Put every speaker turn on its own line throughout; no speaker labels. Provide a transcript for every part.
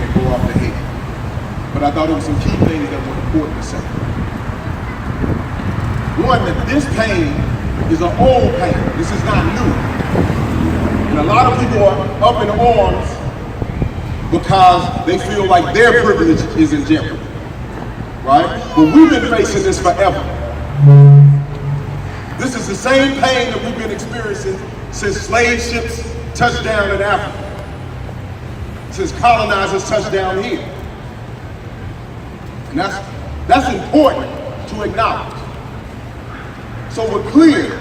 and go off the head. But I thought there were some key things that were important to say. One, that this pain is an old pain. This is not new. And a lot of people are up in arms because they feel like their privilege is in jeopardy, right? But we've been facing this forever. This is the same pain that we've been experiencing since slave ships touched down in Africa, since colonizers touched down here. And that's important to acknowledge. So we're clear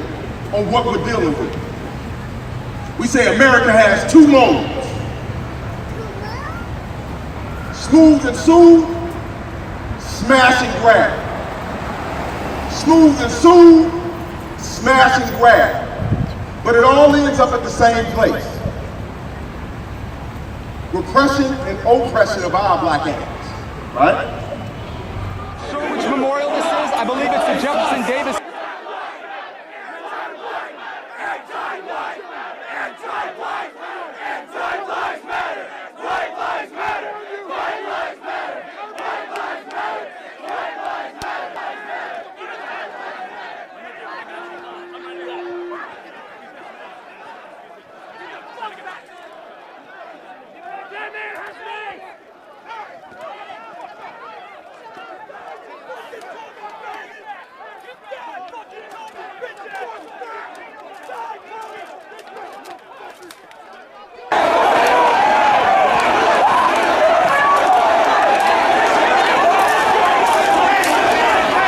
on what we're dealing with. We say America has two modes: smooth and soothe, smash and grab. Smooth and soothe, smash and grab. But it all ends up at the same place: repression and oppression of our black ass, right?
Sure which memorial this is? I believe it's the Jefferson Davis.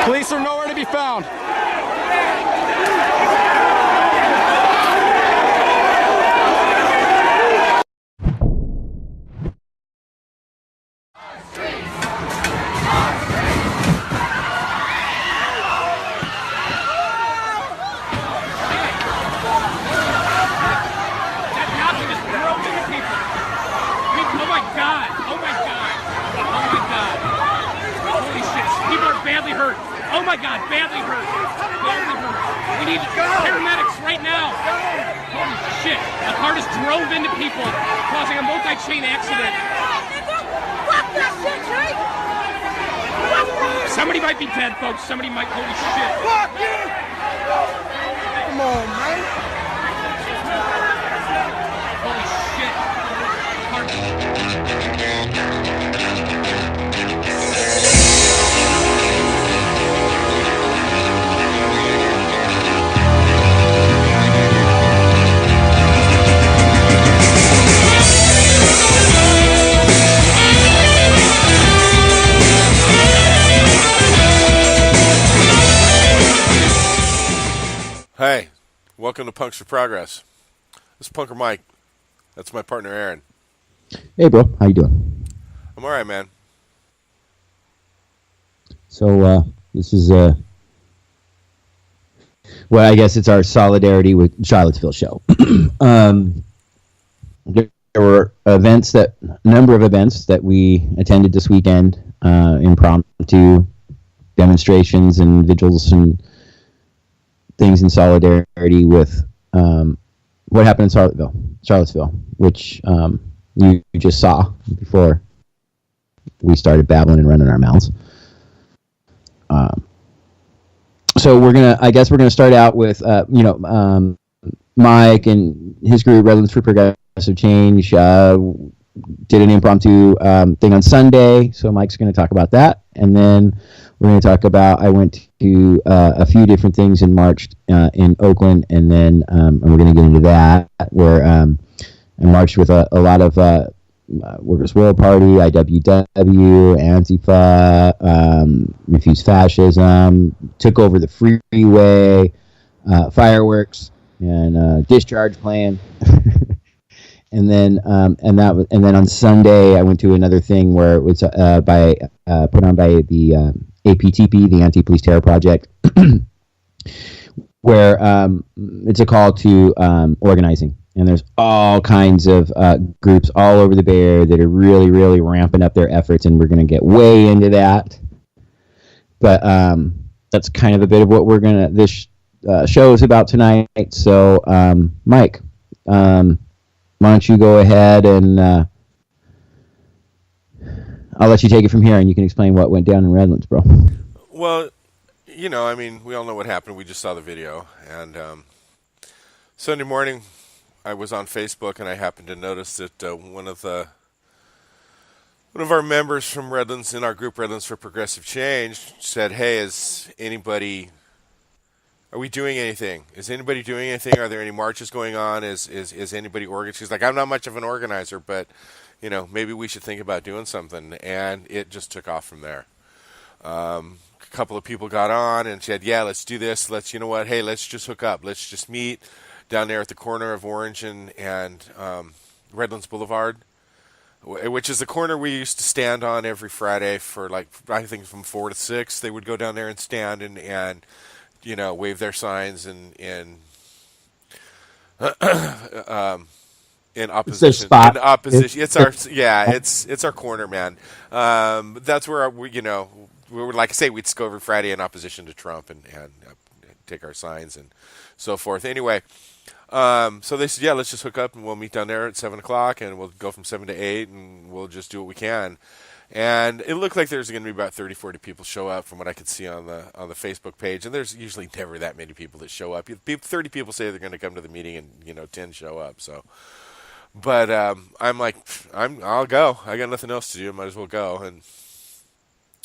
Police are nowhere to be found.
Oh my God, badly hurt. Badly hurt. We need paramedics right now. Holy shit. A car just drove into people, causing a multi-chain accident.
Fuck that shit, Jake!
Somebody might be dead, folks. Somebody might. Holy shit.
Fuck you! Come on, man.
Holy shit.
Hey, welcome to Punks for Progress. This is Punker Mike. That's my partner Aaron.
Hey, bro. How you doing?
I'm all right, man.
So this is well, I guess it's our solidarity with Charlottesville show. There were a number of events that we attended this weekend, impromptu demonstrations and vigils and things in solidarity with what happened in Charlottesville, which you just saw before we started babbling and running our mouths. So I guess we're gonna start out with Mike and his group, Redlands for Progressive Change, did an impromptu thing on Sunday. So Mike's gonna talk about that, and then we're going to talk about, I went to a few different things in March in Oakland, and then and we're going to get into that, where I marched with a lot of Workers' World Party, IWW, Antifa, Refuse Fascism, took over the Freeway, fireworks, and discharge plan. And then on Sunday I went to another thing where it was put on by the APTP, the Anti-Police Terror Project, where it's a call to organizing. And there's all kinds of groups all over the Bay Area that are really, really ramping up their efforts, and we're going to get way into that. But that's kind of a bit of what this show is about tonight. So, Mike, why don't you go ahead and I'll let you take it from here, and you can explain what went down in Redlands, bro.
Well, I mean, we all know what happened. We just saw the video. And Sunday morning, I was on Facebook, and I happened to notice that one of our members from Redlands, in our group Redlands for Progressive Change, said, "Hey, are we doing anything? Is anybody doing anything? Are there any marches going on? Is anybody organizing?" She's like, "I'm not much of an organizer, but maybe we should think about doing something." And it just took off from there. A couple of people got on and said, "Yeah, let's do this. Let's let's just hook up. Let's just meet down there at the corner of Orange and Redlands Boulevard, which is the corner we used to stand on every Friday for, like, I think from 4 to 6. They would go down there and stand and wave their signs in opposition.
It's their spot.
In opposition. It's our corner, man. That's where we were, like I say, we'd go every Friday in opposition to Trump and take our signs and so forth. Anyway, so they said, "Yeah, let's just hook up and we'll meet down there at 7:00 and we'll go from 7 to 8 and we'll just do what we can." And it looked like there's going to be about 30, 40 people show up from what I could see on the Facebook page. And there's usually never that many people that show up. 30 people say they're going to come to the meeting and 10 show up. So, but I'm like, I'll go. I got nothing else to do. Might as well go. And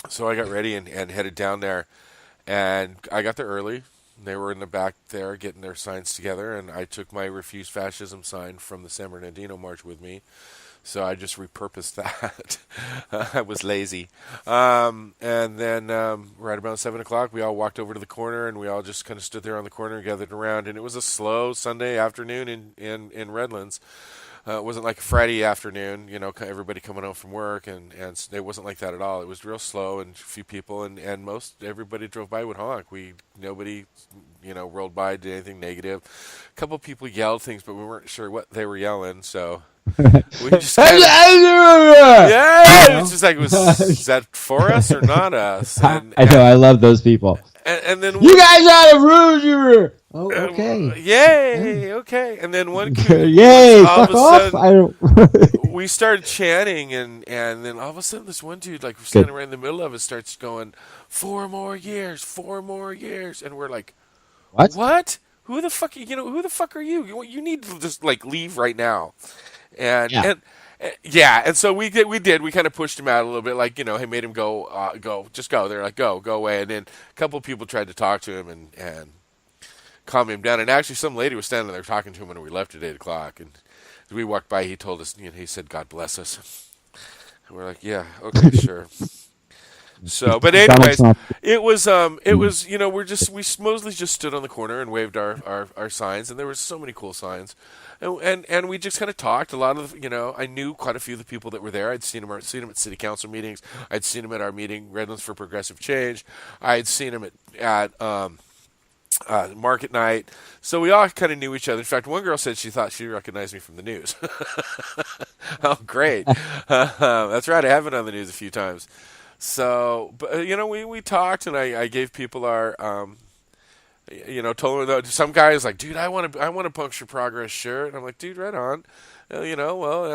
so I got ready and headed down there. And I got there early. They were in the back there getting their signs together. And I took my Refuse Fascism sign from the San Bernardino March with me. So I just repurposed that. I was lazy. And then right about 7 o'clock, we all walked over to the corner, and we all just kind of stood there on the corner and gathered around. And it was a slow Sunday afternoon in Redlands. It wasn't like a Friday afternoon, everybody coming home from work, and it wasn't like that at all. It was real slow, and a few people, and everybody drove by with honk. Nobody, rolled by, did anything negative. A couple people yelled things, but we weren't sure what they were yelling, so we just it's just like, is that for us or not us? And
I know, I love those people.
And then
you guys out of Rouge. Oh, okay.
Yay, okay. And then one kid,
yay,
all of
fuck
a
off.
sudden, we started chanting, and then all of a sudden, this one dude, like, we're standing right in the middle of it, starts going, 4 more years, 4 more years, and we're like, what? Who the fuck? Who the fuck are you? You need to just, like, leave right now. And so we did. We kind of pushed him out a little bit, like, hey, made him go, just go. They're like, go away. And then a couple of people tried to talk to him and calm him down. And actually, some lady was standing there talking to him when we left at 8 o'clock. And as we walked by, he told us, he said, "God bless us." And we're like, yeah, okay, sure. So, but anyways, it was, we mostly just stood on the corner and waved our signs, and there were so many cool signs. And we just kind of talked. A lot of, I knew quite a few of the people that were there. I'd seen them at city council meetings. I'd seen them at our meeting, Redlands for Progressive Change. I'd seen them at market night. So we all kind of knew each other. In fact, one girl said she thought she recognized me from the news. Oh, great. That's right. I have been on the news a few times. So, but, we talked, and I gave people our, told them, some guy was like, "Dude, I want a Puncture Progress shirt." And I'm like, "Dude, right on." And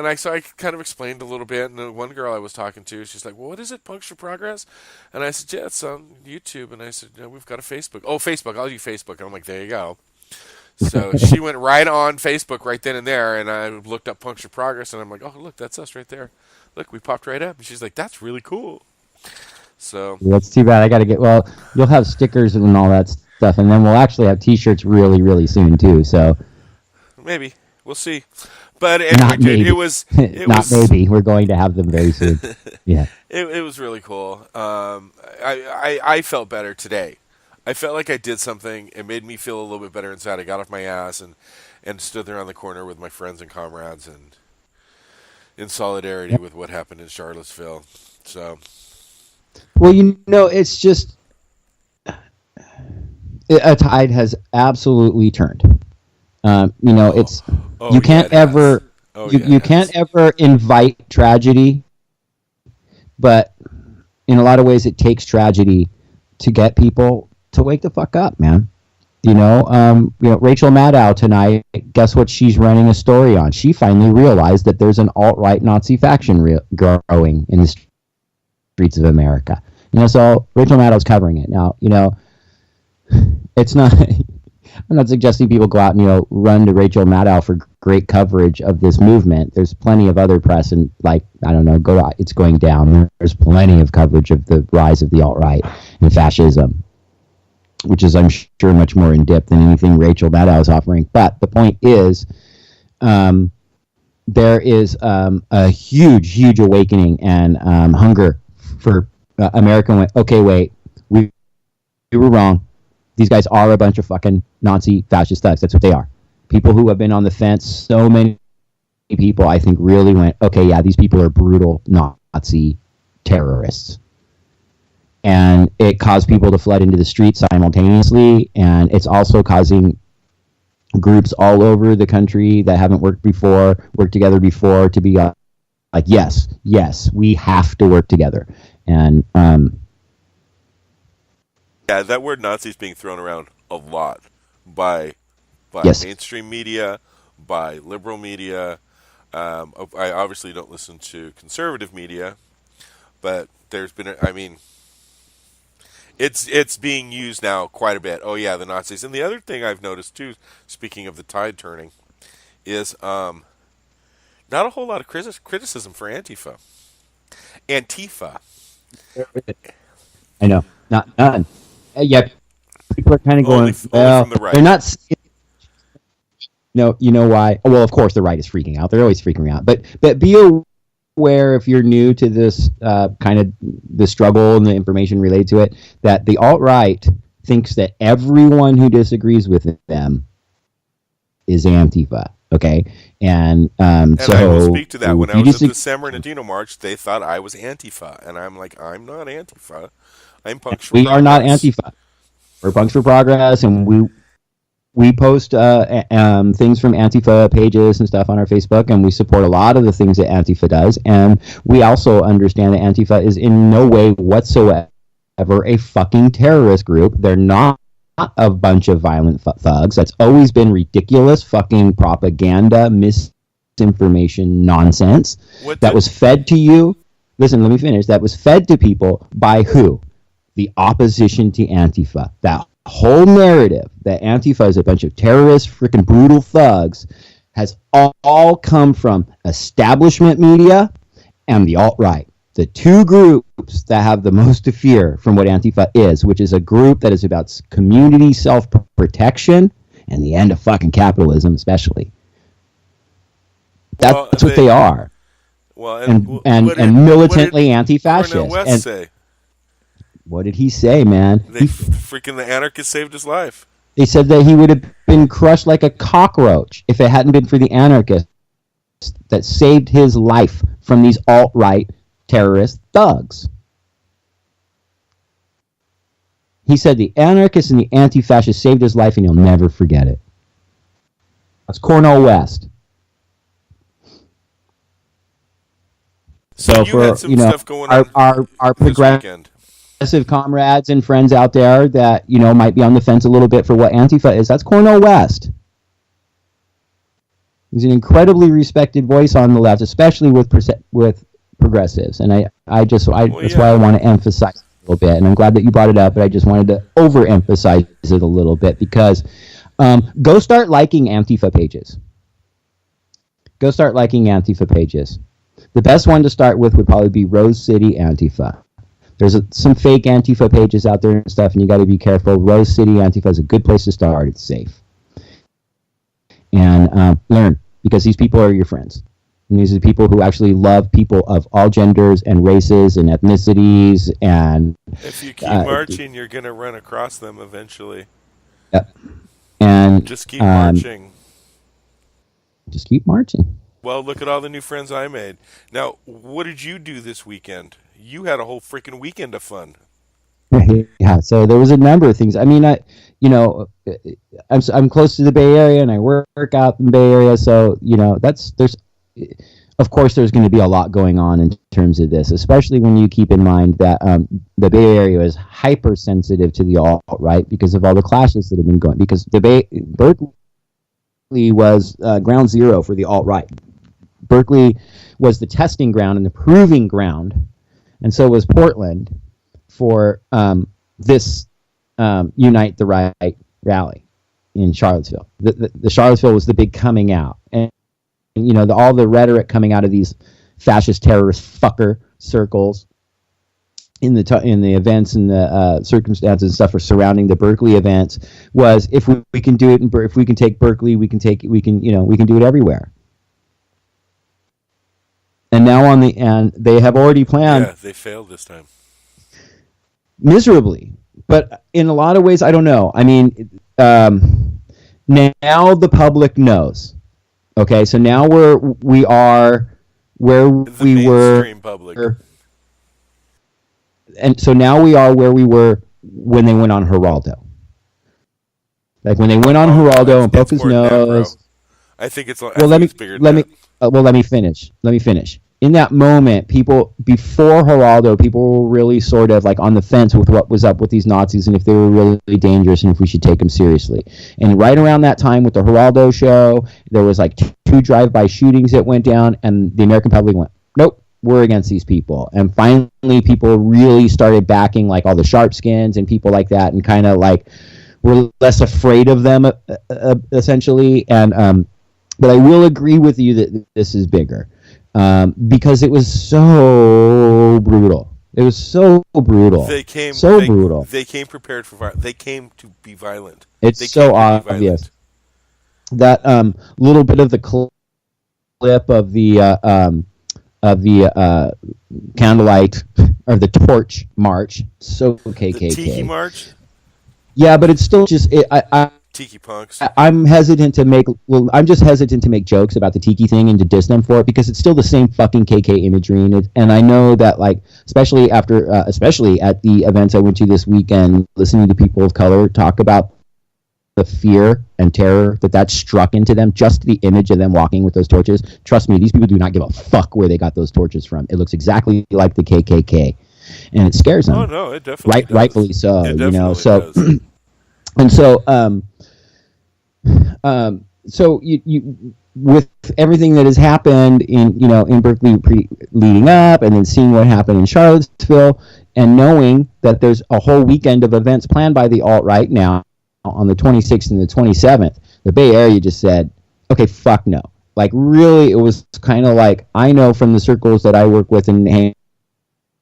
I kind of explained a little bit, and the one girl I was talking to, she's like, "Well, what is it, Puncture Progress?" And I said, "Yeah, it's on YouTube." And I said, "We've got a Facebook." "Oh, Facebook, I'll do Facebook." And I'm like, "There you go." So she went right on Facebook right then and there, and I looked up Puncture Progress, and I'm like, "Oh, look, that's us right there. Look, we popped right up." And she's like, "That's really cool." So
that's too bad. I got to you'll have stickers and all that stuff, and then we'll actually have T-shirts really, really soon too. So
maybe we'll see. But anyway,
maybe we're going to have them very soon. Yeah,
it was really cool. I felt better today. I felt like I did something. It made me feel a little bit better inside. I got off my ass and stood there on the corner with my friends and comrades and in solidarity with what happened in Charlottesville. So.
Well, it's just a tide has absolutely turned. You can't ever invite tragedy, but in a lot of ways, it takes tragedy to get people to wake the fuck up, man. Rachel Maddow tonight, guess what she's running a story on? She finally realized that there's an alt-right Nazi faction growing in the streets of America. So Rachel Maddow's covering it. Now, it's not. I'm not suggesting people go out and run to Rachel Maddow for great coverage of this movement. There's plenty of other press, and it's going down. There's plenty of coverage of the rise of the alt-right and fascism, which is, I'm sure, much more in depth than anything Rachel Maddow is offering. But the point is, there is a huge awakening and hunger for America. Went, okay, wait, we were wrong. These guys are a bunch of fucking Nazi fascist thugs. That's what they are. People who have been on the fence. So many people, I think, really went, okay, yeah, these people are brutal Nazi terrorists. And it caused people to flood into the streets simultaneously. And it's also causing groups all over the country that haven't worked together before, to be like, yes, we have to work together. And
yeah, that word Nazi is being thrown around a lot by
yes.
mainstream media, by liberal media. I obviously don't listen to conservative media, but there's been, it's being used now quite a bit. Oh yeah, the Nazis. And the other thing I've noticed too, speaking of the tide turning, is not a whole lot of criticism for Antifa.
I know, none. Yeah, people are kind of going,
only from the right.
They're not. No, you know why? Well, of course, the right is freaking out. They're always freaking out. But be aware, if you're new to this kind of the struggle and the information related to it, that the alt-right thinks that everyone who disagrees with them is Antifa. Okay, and so
I will speak to that. When I was at the San Bernardino March, they thought I was Antifa, and I'm like, I'm not Antifa. I'm Punks for Progress.
We are not Antifa. We're Punks for Progress, and we post things from Antifa pages and stuff on our Facebook, and we support a lot of the things that Antifa does. And we also understand that Antifa is in no way whatsoever a fucking terrorist group. They're not a bunch of violent thugs. That's always been ridiculous fucking propaganda, misinformation nonsense that was fed to you. Listen, let me finish. That was fed to people by who? The opposition to Antifa. That whole narrative that Antifa is a bunch of terrorists, freaking brutal thugs, has all come from establishment media and the alt-right. The two groups that have the most to fear from what Antifa is, which is a group that is about community self-protection and the end of fucking capitalism, especially. That's what they are.
Well,
and militantly anti-fascist.
Cornel West say?
What did he say, man?
Freaking the anarchist saved his life.
They said that he would have been crushed like a cockroach if it hadn't been for the anarchists that saved his life from these alt-right terrorist thugs. He said the anarchists and the anti-fascists saved his life, and he'll never forget it. That's Cornel West. So for
stuff going on
our progressive comrades and friends out there that might be on the fence a little bit for what Antifa is, that's Cornel West. He's an incredibly respected voice on the left, especially with progressives, and that's why I want to emphasize it a little bit. And I'm glad that you brought it up, but I just wanted to overemphasize it a little bit because go start liking Antifa pages. Go start liking Antifa pages. The best one to start with would probably be Rose City Antifa. There's some fake Antifa pages out there and stuff, and you got to be careful. Rose City Antifa is a good place to start. It's safe. And learn, because these people are your friends. And these are people who actually love people of all genders and races and ethnicities. And
if you keep marching, you're going to run across them eventually.
Yep. And
just keep marching.
Just keep marching.
Well, look at all the new friends I made. Now, what did you do this weekend? You had a whole freaking weekend of fun.
Yeah, so there was a number of things. I mean, I'm close to the Bay Area, and I work out in the Bay Area, so of course there's going to be a lot going on in terms of this, especially when you keep in mind that the Bay Area is hypersensitive to the alt-right because of all the clashes that have been going. Because Berkeley was ground zero for the alt-right. Berkeley was the testing ground and the proving ground and so was Portland for this Unite the Right rally in Charlottesville. The Charlottesville was the big coming out, and all the rhetoric coming out of these fascist terrorist fucker circles in the events and the circumstances and stuff surrounding the Berkeley events was, if we can do it, if we can take Berkeley, we can do it everywhere. And now they have already planned.
Yeah, they failed this time
miserably, but in a lot of ways, I don't know. I mean, now the public knows. Okay, so now we are where we were.
Public.
And so now we are where we were when they went on Geraldo. Like when they went on Geraldo and broke his nose.
I think it's
well. Let me finish. In that moment, people before Geraldo, people were really sort of like on the fence with what was up with these Nazis and if they were really dangerous and if we should take them seriously. And right around that time with the Geraldo show, there was like 2 drive-by shootings that went down, and the American public went, nope, we're against these people. And finally, people really started backing like all the Sharpskins and people like that, and kind of like were less afraid of them essentially. And but I will agree with you that this is bigger. Because it was so brutal. It was so brutal. Brutal.
They came prepared for violence. They came to be violent.
It's so obvious. That little bit of the clip of the candlelight or the torch march. So KKK.
The Tiki March.
Yeah, but it's still just
Tiki punks.
I'm hesitant to make. Well, I'm just hesitant to make jokes about the Tiki thing and to diss them for it because it's still the same fucking KK imagery, and I know that, like, especially at the events I went to this weekend, listening to people of color talk about the fear and terror that struck into them, just the image of them walking with those torches. Trust me, these people do not give a fuck where they got those torches from. It looks exactly like the KKK, and it scares them.
Oh no, it definitely does.
Rightfully so.
It definitely
so.
Does.
And so you with everything that has happened in Berkeley leading up, and then seeing what happened in Charlottesville, and knowing that there's a whole weekend of events planned by the alt-right now on the 26th and the 27th, the Bay Area just said, okay, fuck no. Like, really, it was kind of like, I know from the circles that I work with and hang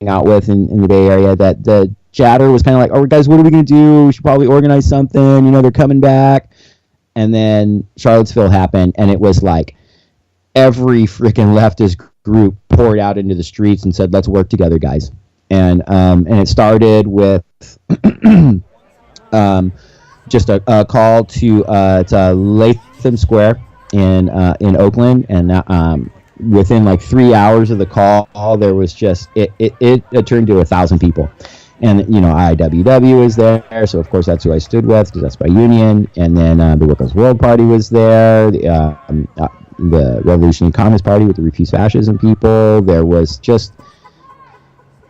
out with in the Bay Area that the chatter was kind of like, oh, guys, what are we going to do? We should probably organize something. They're coming back. And then Charlottesville happened, and it was like every freaking leftist group poured out into the streets and said, let's work together, guys. And it started with just a call to Latham Square in Oakland, and within like 3 hours of the call, there was just it turned to 1,000 people. And IWW was there, so of course that's who I stood with because that's my union. And then the Workers' World Party was there, the Revolutionary Communist Party with the Refuse Fascism people. There was just,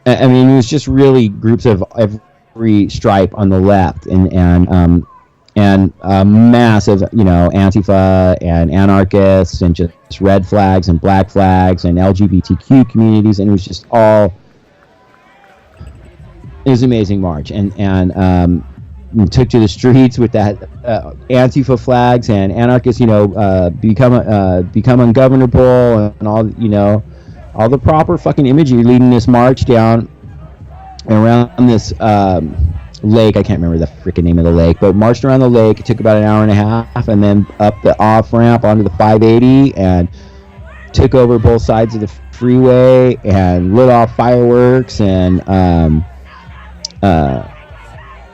it was just really groups of every stripe on the left, and massive, Antifa and anarchists and just red flags and black flags and LGBTQ communities, and it was just all. It was an amazing march, and took to the streets with that Antifa flags and anarchists, become ungovernable, and all the proper fucking imagery leading this march down around this lake. I can't remember the freaking name of the lake, but marched around the lake. It took about an hour and a half, and then up the off ramp onto the 580, and took over both sides of the freeway and lit off fireworks and.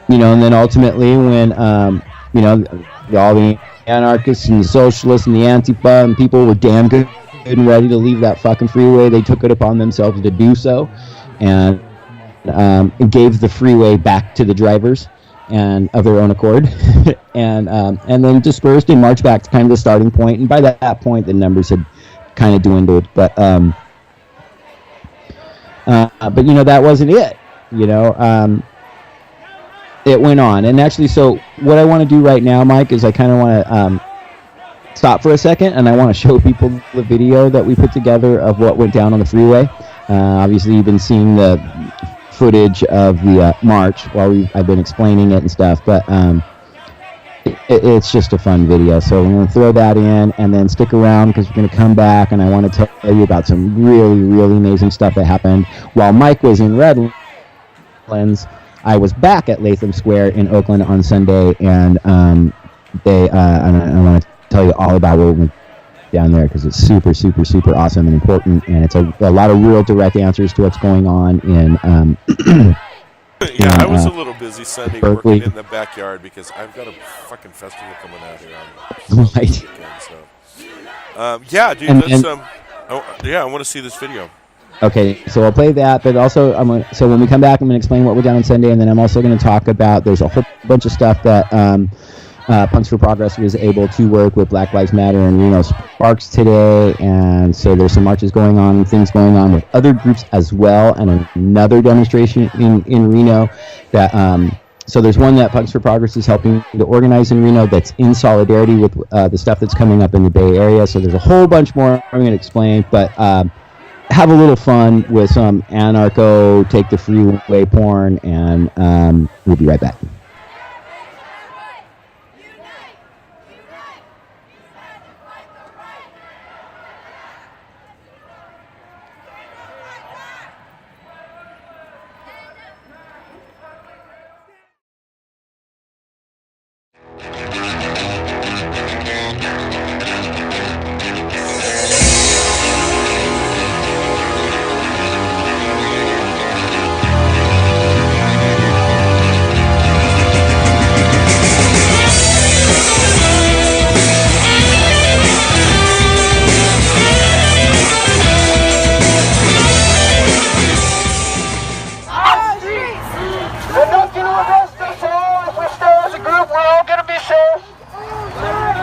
And then ultimately when, all the anarchists and the socialists and the Antifa and people were damn good and ready to leave that fucking freeway, they took it upon themselves to do so, and gave the freeway back to the drivers and of their own accord, and then dispersed and marched back to kind of the starting point. And by that point, the numbers had kind of dwindled, but that wasn't it. It went on. And actually, so what I want to do right now, Mike, is I kind of want to stop for a second, and I want to show people the video that we put together of what went down on the freeway. Obviously, you've been seeing the footage of the march while I've been explaining it and stuff, but it's just a fun video. So we're going to throw that in and then stick around because we're going to come back and I want to tell you about some really, really amazing stuff that happened while Mike was in Redlands. I was back at Latham Square in Oakland on Sunday, and I want to tell you all about what went down there because it's super, super, super awesome and important, and it's a lot of real direct answers to what's going on in
yeah, I was a little busy Sunday
Berkeley.
working in the backyard because I've got a fucking festival coming out here on
Right.
weekend. So, yeah, dude, I want to see this video.
Okay, so I'll play that, but also so when we come back, I'm going to explain what went down on Sunday, and then I'm also going to talk about there's a whole bunch of stuff that Punks for Progress was able to work with Black Lives Matter and Reno-Sparks today, and so there's some marches going on and things going on with other groups as well, and another demonstration in Reno that so there's one that Punks for Progress is helping to organize in Reno that's in solidarity with the stuff that's coming up in the Bay Area. So there's a whole bunch more I'm going to explain, but have a little fun with some anarcho, take the freeway porn, and we'll be right back.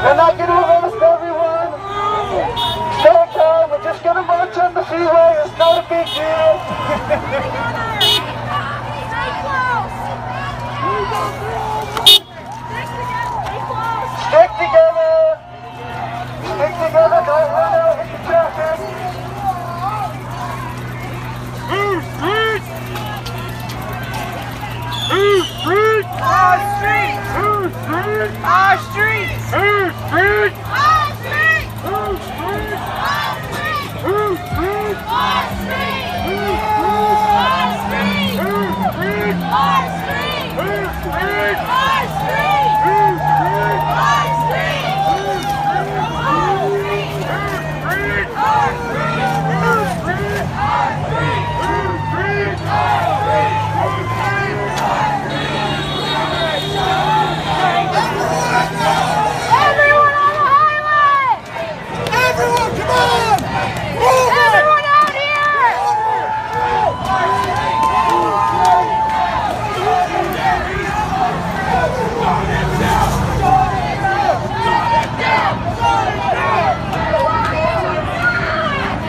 We're not going to arrest everyone. Take time. We're just going to march on the freeway. It's not a big deal. Stick together. Stick together. Don't run out into traffic. Our streets! Our streets! Our streets! Our streets! Our streets! Our streets! Our streets! Our streets! Our streets! Our streets! Our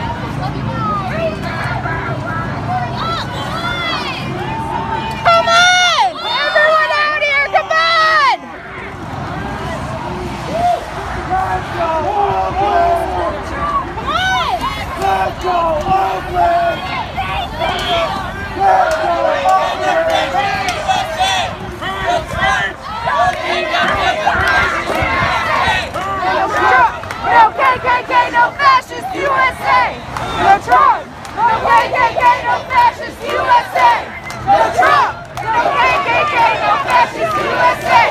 streets! Our No KKK, no fascist USA! No Trump! No KKK, no fascist USA! No Trump! No KKK, no fascist USA!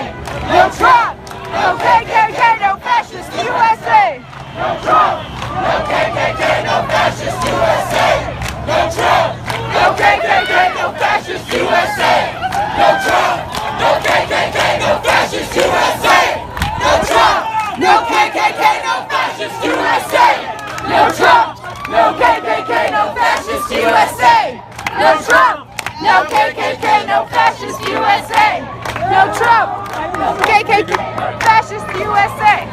No Trump! No KKK, no fascist USA! No Trump! No KKK, no fascist USA! No Trump! No KKK, no fascist USA! No Trump! No KKK, no fascist USA! No Trump! No KKK, no fascist USA! No Trump! No KKK, no fascist USA! No Trump! No KKK, no fascist USA! No Trump! No KKK, fascist USA!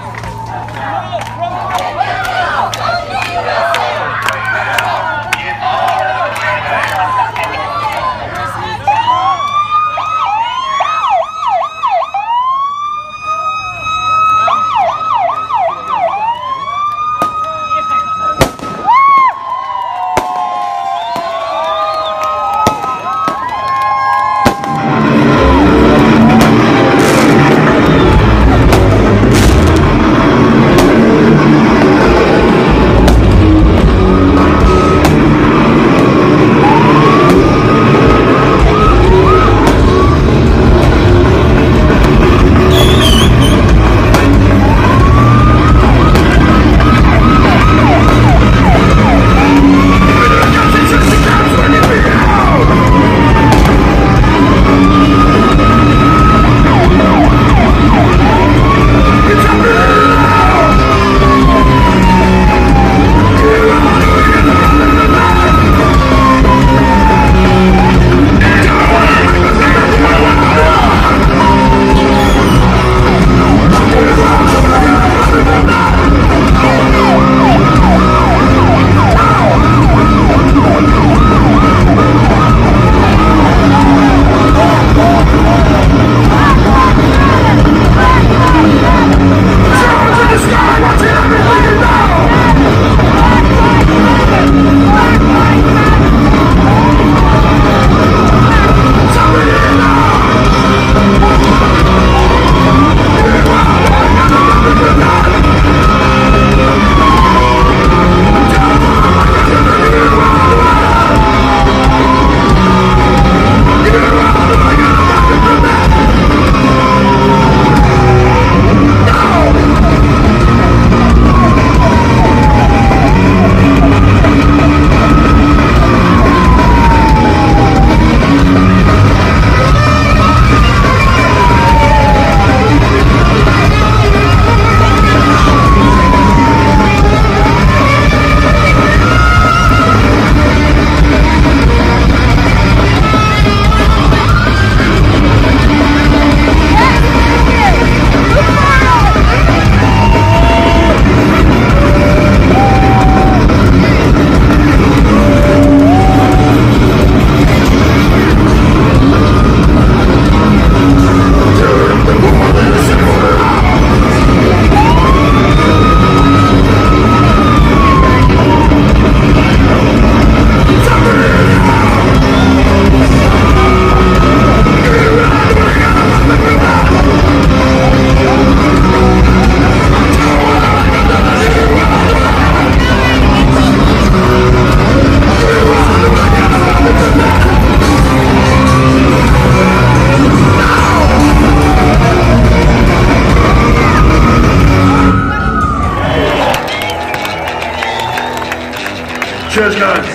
gun.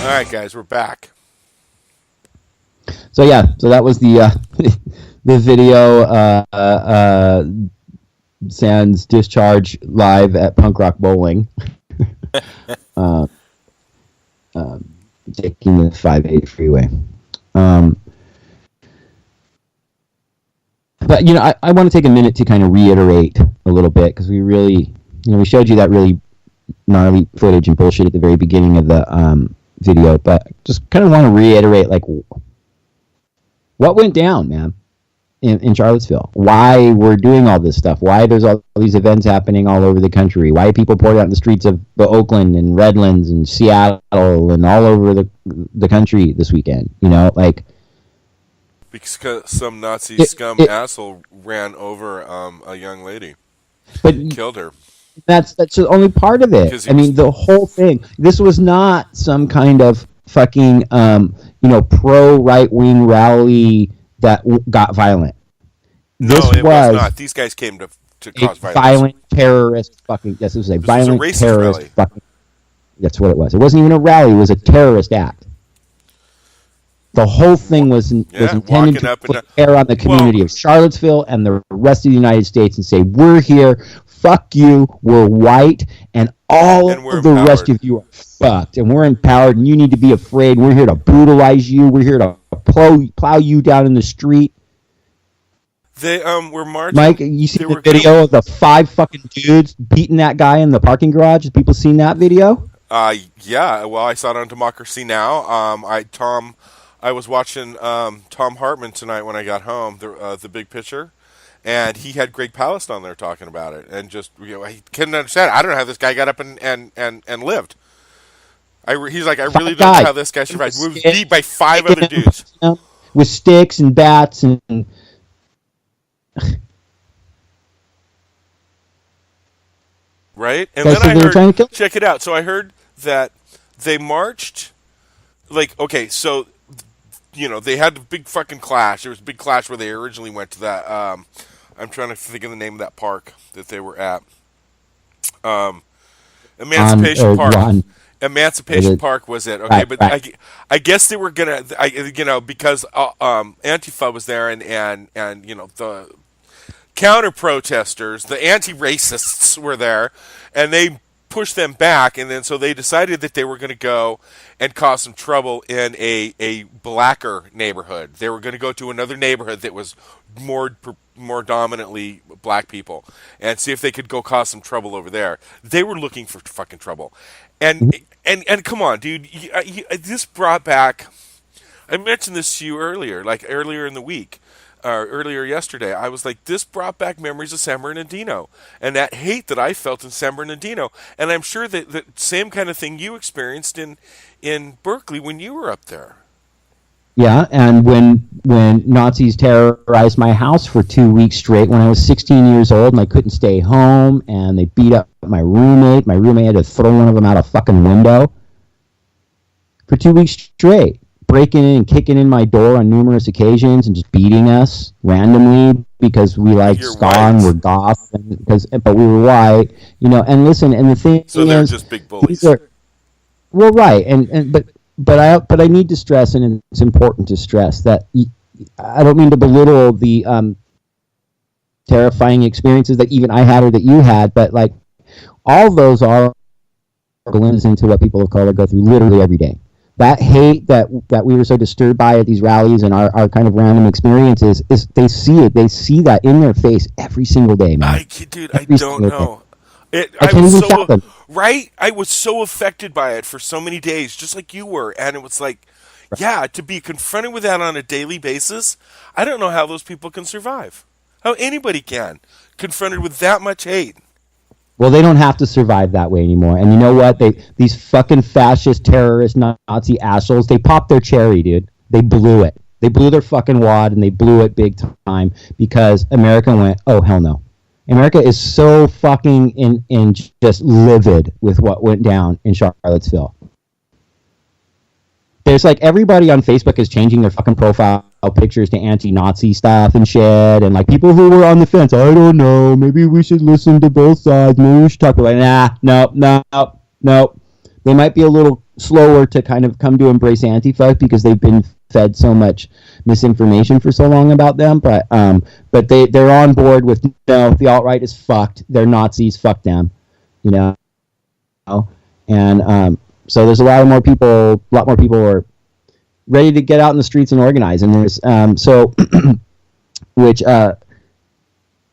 All right, guys, we're back.
So that was the the video. Sans discharge live at Punk Rock Bowling, taking the 580 freeway. But I want to take a minute to kind of reiterate a little bit, because we really, we showed you that really gnarly footage and bullshit at the very beginning of the video, but just kind of want to reiterate, like, what went down, man, in Charlottesville. Why we're doing all this stuff. Why there's all these events happening all over the country. Why people poured out in the streets of Oakland and Redlands and Seattle and all over the country this weekend. Like,
because some Nazi scum asshole ran over a young lady,
but
killed her.
That's the only part of it. I mean, the whole thing. This was not some kind of fucking pro right wing rally that got violent.
It was not. These guys came to cause violence.
Violent terrorist fucking. Yes, it was a violent terrorist
rally.
Fucking. That's what it was. It wasn't even a rally. It was a terrorist act. The whole thing was intended to put air on the community of Charlottesville and the rest of the United States and say, we're here, fuck you, we're white, and all of the rest of you are fucked, and we're empowered, and you need to be afraid. We're here to brutalize you. We're here to plow you down in the street.
They were marching.
Mike, you see the video of the 5 fucking dudes beating that guy in the parking garage? Have people seen that video?
Yeah. Well, I saw it on Democracy Now. I was watching Tom Hartman tonight when I got home, the Big Picture, and he had Greg Palast on there talking about it, and just he couldn't understand it. I don't know how this guy got up and lived. He's like, I really don't know how this guy survived. He was beat by 5 other dudes
with sticks and bats and.
Right, and then I heard. Check it out. So I heard that they marched. Like, okay, so. They had a big fucking clash. There was a big clash where they originally went to that. I'm trying to think of the name of that park that they were at. Emancipation Park. Emancipation Park was it? Okay, but I guess they were gonna, because Antifa was there, and the counter protesters, the anti-racists were there, and they pushed them back, and then so they decided that they were going to go and cause some trouble in a blacker neighborhood. They were going to go to another neighborhood that was more dominantly black people and see if they could go cause some trouble over there. They were looking for fucking trouble, and come on, dude, this brought back. I mentioned this to you earlier in the week. Earlier yesterday, I was like, this brought back memories of San Bernardino and that hate that I felt in San Bernardino. And I'm sure that the same kind of thing you experienced in Berkeley when you were up there.
Yeah, and when Nazis terrorized my house for 2 weeks straight when I was 16 years old and I couldn't stay home, and they beat up my roommate. My roommate had to throw one of them out a fucking window for 2 weeks straight. Breaking in and kicking in my door on numerous occasions and just beating us randomly because we like ska and we're goth, but we were white, And listen, and the thing
so they're just big bullies.
But I need to stress, and it's important to stress that I don't mean to belittle the terrifying experiences that even I had or that you had, but like all those are blends into what people of color go through literally every day. That hate that we were so disturbed by at these rallies and our kind of random experiences, they see that in their face every single day, man.
I don't know. I was so affected by it for so many days, just like you were, and it was like, yeah, to be confronted with that on a daily basis, I don't know how those people can survive. How anybody can, confronted with that much hate.
Well, they don't have to survive that way anymore. And you know what? These fucking fascist, terrorist, Nazi assholes, they popped their cherry, dude. They blew it. They blew their fucking wad, and they blew it big time because America went, oh, hell no. America is so fucking in just livid with what went down in Charlottesville. There's like everybody on Facebook is changing their fucking profile pictures to anti-Nazi stuff and shit, and like people who were on the fence, I don't know, maybe we should listen to both sides, maybe we should talk about no. They might be a little slower to kind of come to embrace Antifa because they've been fed so much misinformation for so long about them, but they're on board with, no, the alt-right is fucked, they're Nazis, fuck them, you know, and so there's a lot more people are ready to get out in the streets and organize, and there's which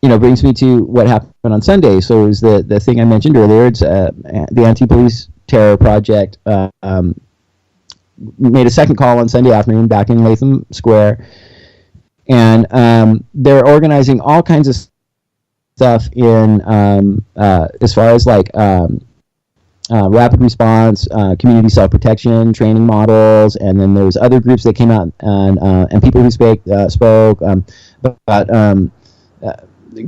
brings me to what happened on Sunday. So it was the thing I mentioned earlier. It's the Anti-Police Terror Project made a second call on Sunday afternoon back in Latham Square, and they're organizing all kinds of stuff in as far as like rapid response, community self-protection training models, and then there was other groups that came out and people who spoke about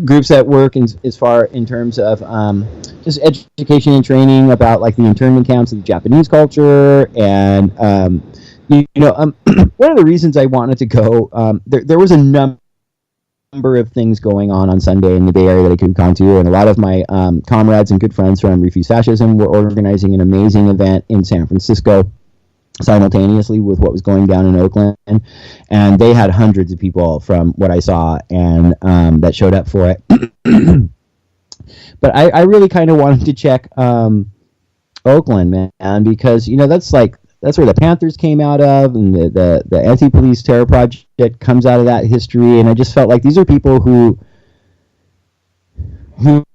groups that work as far in terms of just education and training about like the internment camps of the Japanese culture, and one of the reasons I wanted to go, there was a number of things going on Sunday in the Bay Area that I could have gone to, and a lot of my comrades and good friends from Refuse Fascism were organizing an amazing event in San Francisco simultaneously with what was going down in Oakland, and they had hundreds of people from what I saw and that showed up for it. But I really kind of wanted to check Oakland, man, because that's where the Panthers came out of, and the Anti-Police Terror Project comes out of that history, and I just felt like these are people who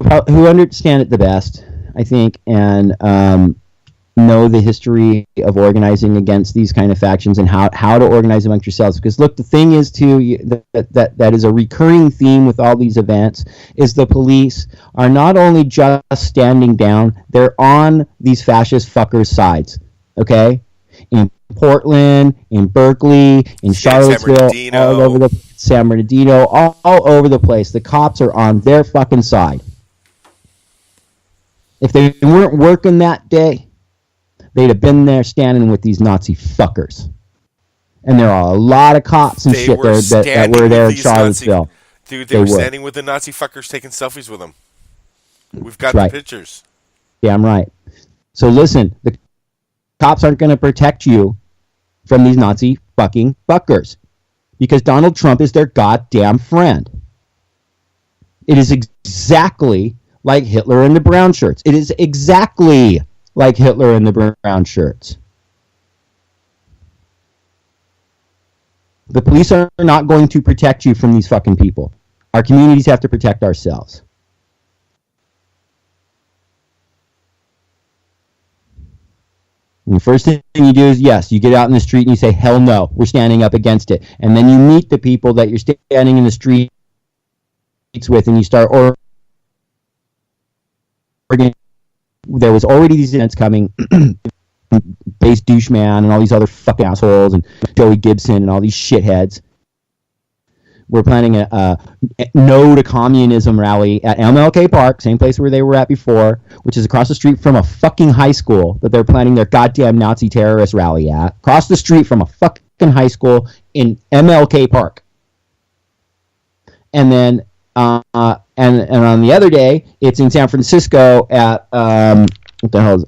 understand it the best, I think, and know the history of organizing against these kind of factions and how to organize amongst yourselves. Because look, the thing is too, that is a recurring theme with all these events, is the police are not only just standing down, they're on these fascist fuckers' sides, okay? In Portland, in Berkeley, in Charlottesville, all over the San Bernardino, all over the place. The cops are on their fucking side. If they weren't working that day, they'd have been there standing with these Nazi fuckers. And there are a lot of cops and shit there that were there in Charlottesville.
Dude, they were standing with the Nazi fuckers taking selfies with them. We've got the pictures.
Damn right. So listen, the cops aren't going to protect you from these Nazi fucking fuckers because Donald Trump is their goddamn friend. It is exactly like Hitler in the brown shirts. It is exactly like Hitler in the brown shirts. The police are not going to protect you from these fucking people. Our communities have to protect ourselves. And the first thing you do is, yes, you get out in the street and you say, hell no, we're standing up against it. And then you meet the people that you're standing in the streets with, and you start organizing. There was already these events coming, Base Doucheman and all these other fucking assholes, and Joey Gibson and all these shitheads. We're planning a no to communism rally at MLK Park, same place where they were at before, which is across the street from a fucking high school that they're planning their goddamn Nazi terrorist rally at. Across the street from a fucking high school in MLK Park. And then, and on the other day, it's in San Francisco at, what the hell is,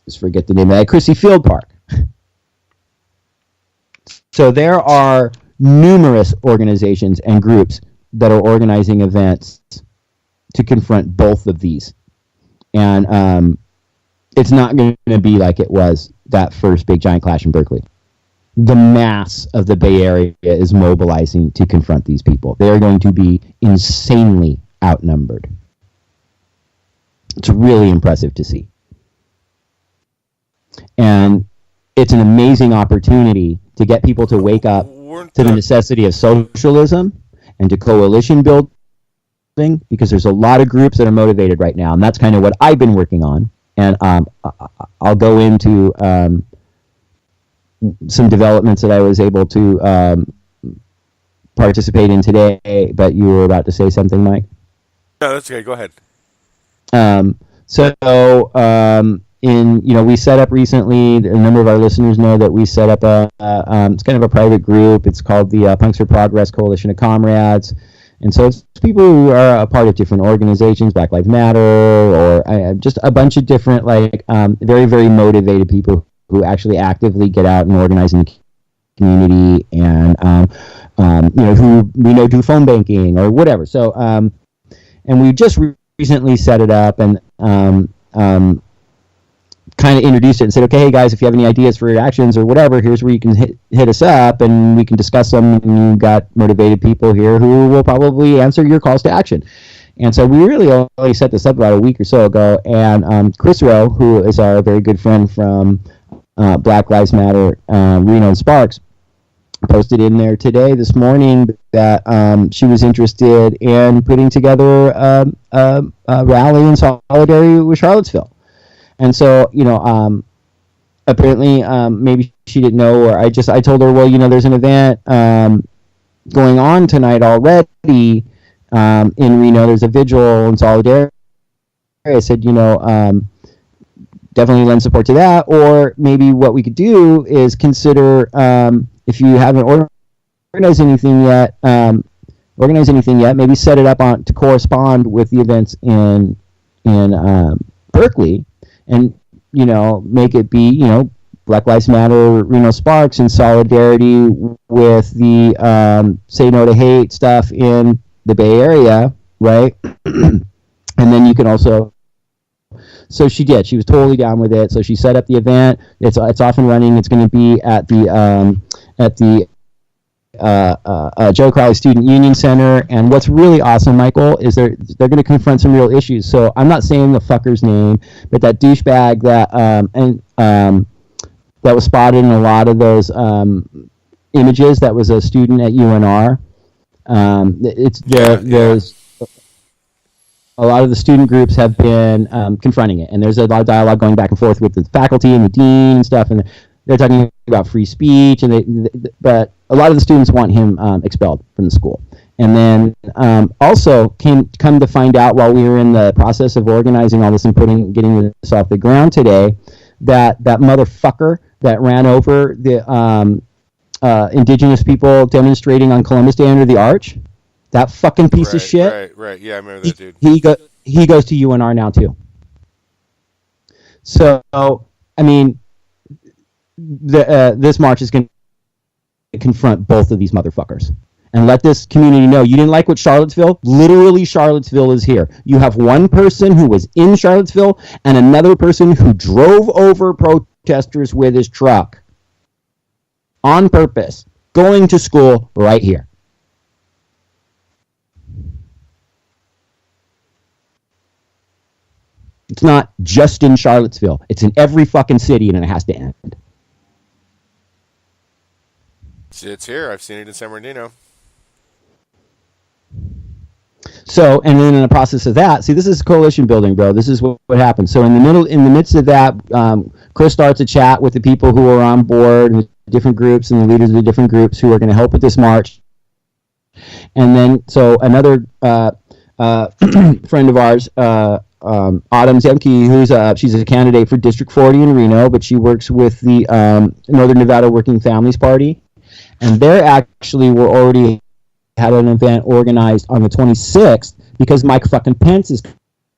just forget the name of that, Chrissy Field Park. So there are numerous organizations and groups that are organizing events to confront both of these. And it's not going to be like it was that first big giant clash in Berkeley. The mass of the Bay Area is mobilizing to confront these people. They are going to be insanely outnumbered. It's really impressive to see. And it's an amazing opportunity to get people to wake up to the necessity of socialism and to coalition building, because there's a lot of groups that are motivated right now, and that's kind of what I've been working on. And I'll go into some developments that I was able to participate in today, but you were about to say something, Mike?
No, that's okay. Go ahead.
We set up recently. A number of our listeners know that we set up it's kind of a private group. It's called the Punks for Progress Coalition of Comrades, and so it's people who are a part of different organizations, Black Lives Matter, or just a bunch of different very, very motivated people who actually actively get out and organize in the community, and who we know do phone banking or whatever. So and we just recently set it up and kind of introduced it and said, okay, hey guys, if you have any ideas for actions or whatever, here's where you can hit us up and we can discuss them. And you've got motivated people here who will probably answer your calls to action. And so we really only set this up about a week or so ago. And Chris Rowe, who is our very good friend from Black Lives Matter, Reno-Sparks, posted in there this morning that she was interested in putting together a rally in solidarity with Charlottesville. And so, apparently, maybe she didn't know, or I told her, well, there's an event going on tonight already in Reno. There's a vigil in solidarity. I said, definitely lend support to that. Or maybe what we could do is consider, if you haven't organized anything yet, maybe set it up to correspond with the events in Berkeley. And, make it be, Black Lives Matter, Reno-Sparks in solidarity with the Say No to Hate stuff in the Bay Area, right? And then you can also... So she did. She was totally down with it. So she set up the event. It's off and running. It's going to be at the Joe Crowley Student Union Center. And what's really awesome, Michael, is they're going to confront some real issues. So I'm not saying the fucker's name, but that douchebag that was spotted in a lot of those images, that was a student at UNR. There's a lot of the student groups have been confronting it, and there's a lot of dialogue going back and forth with the faculty and the dean and stuff, and they're talking about free speech, but a lot of the students want him expelled from the school. And then also come to find out, while we were in the process of organizing all this and getting this off the ground today, that motherfucker that ran over the indigenous people demonstrating on Columbus Day under the arch, that fucking piece of shit.
Right. Yeah, I remember that dude.
He goes to UNR now too. So I mean, this march is going to confront both of these motherfuckers and let this community know, you didn't like what Charlottesville? Literally, Charlottesville is here. You have one person who was in Charlottesville and another person who drove over protesters with his truck on purpose, going to school right here. It's not just in Charlottesville. It's in every fucking city, and it has to end.
It's here. I've seen it in San Bernardino.
So, and then in the process of that, see, this is coalition building, bro. This is what happens. So in the midst of that, Chris starts a chat with the people who are on board, and the different groups and the leaders of the different groups who are going to help with this march. And then, so another friend of ours, Autumn Zemke, she's a candidate for District 40 in Reno, but she works with the Northern Nevada Working Families Party, and they're actually were already had an event organized on the 26th because Mike fucking Pence is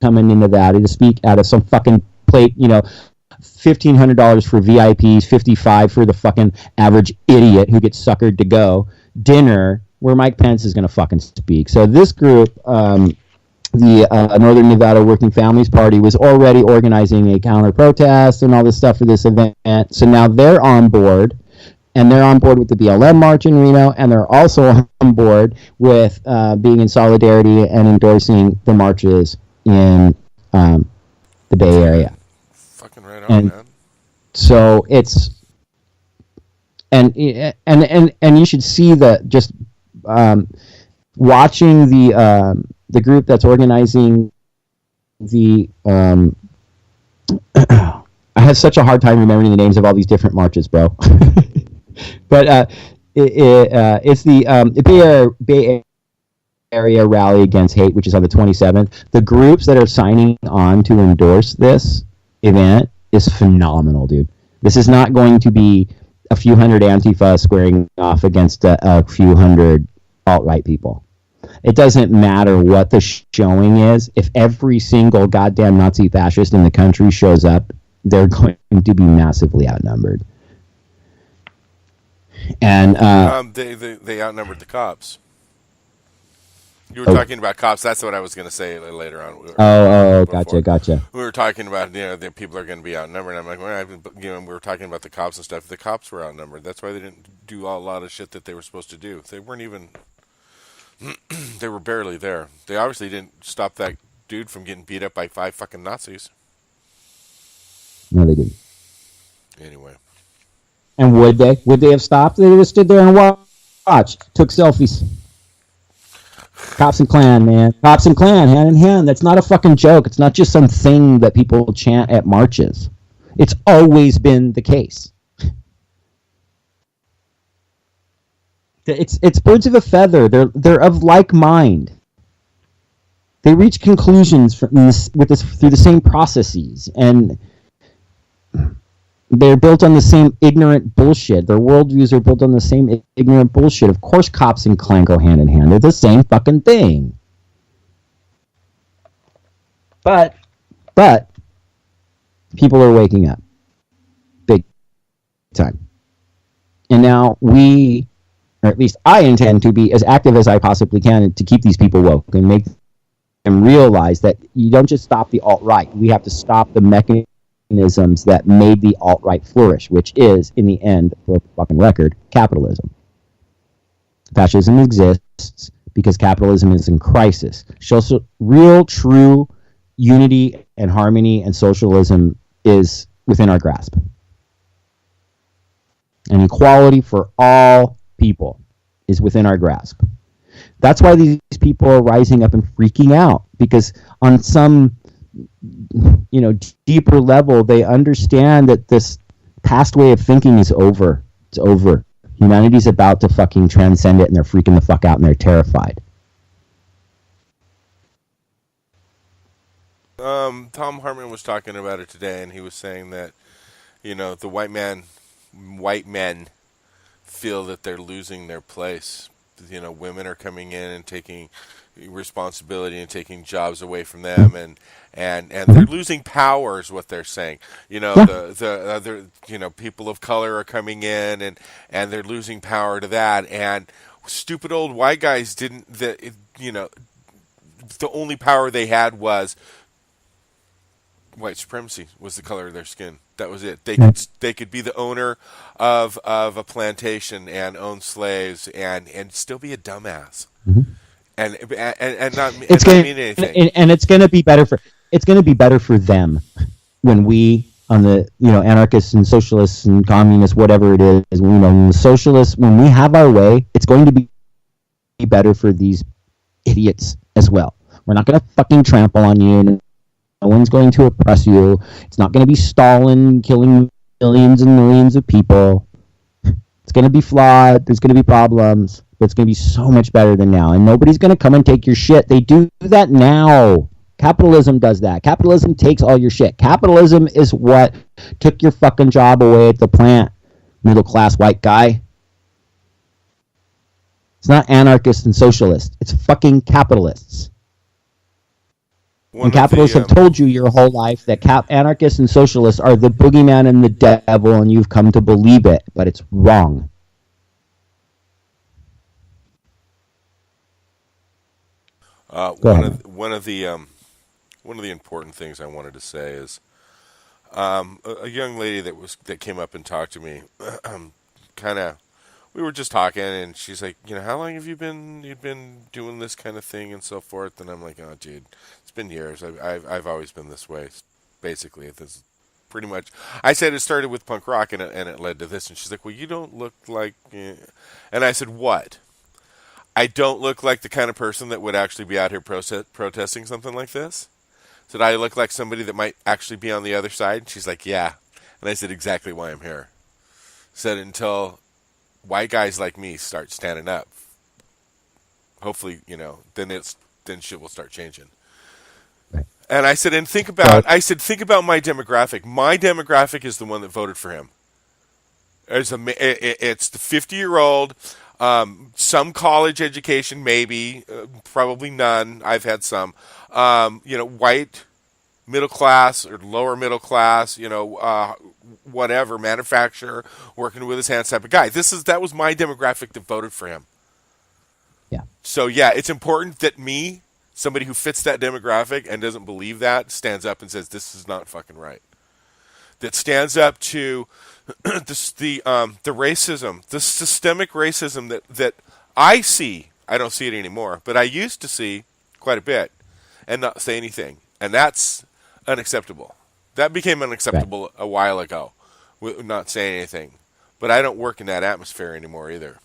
coming in Nevada to speak at some fucking plate, $1,500 for VIPs, $55 for the fucking average idiot who gets suckered to go dinner where Mike Pence is going to fucking speak. So this group, the Northern Nevada Working Families Party, was already organizing a counter protest and all this stuff for this event. So now they're on board, and they're on board with the BLM march in Reno, and they're also on board with being in solidarity and endorsing the marches in the Bay Area.
Fucking right on, man.
So it's and you should see that just watching the group that's organizing the I have such a hard time remembering the names of all these different marches, bro. But it's the Bay Area Rally Against Hate, which is on the 27th. The groups that are signing on to endorse this event is phenomenal, dude. This is not going to be a few hundred Antifa squaring off against a few hundred alt-right people. It doesn't matter what the showing is. If every single goddamn Nazi fascist in the country shows up, they're going to be massively outnumbered. And
they outnumbered the cops. You were talking about cops. That's what I was going to say later on.
Gotcha.
We were talking about that people are going to be outnumbered. I'm like, we were talking about the cops and stuff. The cops were outnumbered. That's why they didn't do a lot of shit that they were supposed to do. They weren't even. They were barely there. They obviously didn't stop that dude from getting beat up by 5 fucking Nazis.
No, they didn't.
Anyway.
And would they? Would they have stopped? They just stood there and watched, took selfies. Cops and Klan, man. Cops and Klan, hand in hand. That's not a fucking joke. It's not just some thing that people chant at marches. It's always been the case. It's birds of a feather. They're of like mind. They reach conclusions through the same processes, and they're built on the same ignorant bullshit. Their worldviews are built on the same ignorant bullshit. Of course, cops and Klan go hand in hand. They're the same fucking thing. But people are waking up, big time, and now we. Or at least I intend to be as active as I possibly can to keep these people woke and make them realize that you don't just stop the alt-right. We have to stop the mechanisms that made the alt-right flourish, which is, in the end, for a fucking record, capitalism. Fascism exists because capitalism is in crisis. Real, true unity and harmony and socialism is within our grasp. And equality for all people is within our grasp. That's why these people are rising up and freaking out, because on some deeper level they understand that this past way of thinking is over. It's over. Humanity's about to fucking transcend it, and they're freaking the fuck out and they're terrified.
Tom Hartman was talking about it today, and he was saying that the white men feel that they're losing their place. Women are coming in and taking responsibility and taking jobs away from them, and they're losing power is what they're saying. The other people of color are coming in and they're losing power to that, and stupid old white guys didn't. The only power they had was white supremacy, was the color of their skin. That was it. They could be the owner of a plantation and own slaves and still be a dumbass, and not mean anything.
And it's going to be better for them when we on the anarchists and socialists and communists, whatever it is, when the socialists, when we have our way, it's going to be better for these idiots as well. We're not going to fucking trample on you. No one's going to oppress you. It's not going to be Stalin killing millions and millions of people. It's going to be flawed. There's going to be problems. But it's going to be so much better than now. And nobody's going to come and take your shit. They do that now. Capitalism does that. Capitalism takes all your shit. Capitalism is what took your fucking job away at the plant, middle class white guy. It's not anarchists and socialists. It's fucking capitalists. And capitalists have told you your whole life that anarchists and socialists are the boogeyman and the devil, and you've come to believe it, but it's wrong.
One of the important things I wanted to say is a young lady that came up and talked to me. We were just talking, and she's like, how long have you've been doing this kind of thing and so forth? And I'm like, oh, dude, it's been years. I've always been this way, basically. This pretty much. I said it started with punk rock, and it led to this. And she's like, well, you don't look like. And I said, what? I don't look like the kind of person that would actually be out here protesting something like this. Said I look like somebody that might actually be on the other side. And she's like, yeah. And I said, exactly why I'm here. Said until white guys like me start standing up, hopefully, then shit will start changing.
Right.
And I said, think about my demographic. My demographic is the one that voted for him. It's the 50-year-old, some college education, maybe, probably none. I've had some, white, middle class or lower middle class, whatever, manufacturer, working with his hands type of guy. That was my demographic that voted for him.
Yeah.
So yeah, it's important that somebody who fits that demographic and doesn't believe that, stands up and says this is not fucking right. That stands up to the racism, the systemic racism that I see. I don't see it anymore, but I used to see quite a bit and not say anything, and that's unacceptable. That became unacceptable a while ago, with not saying anything. But I don't work in that atmosphere anymore either.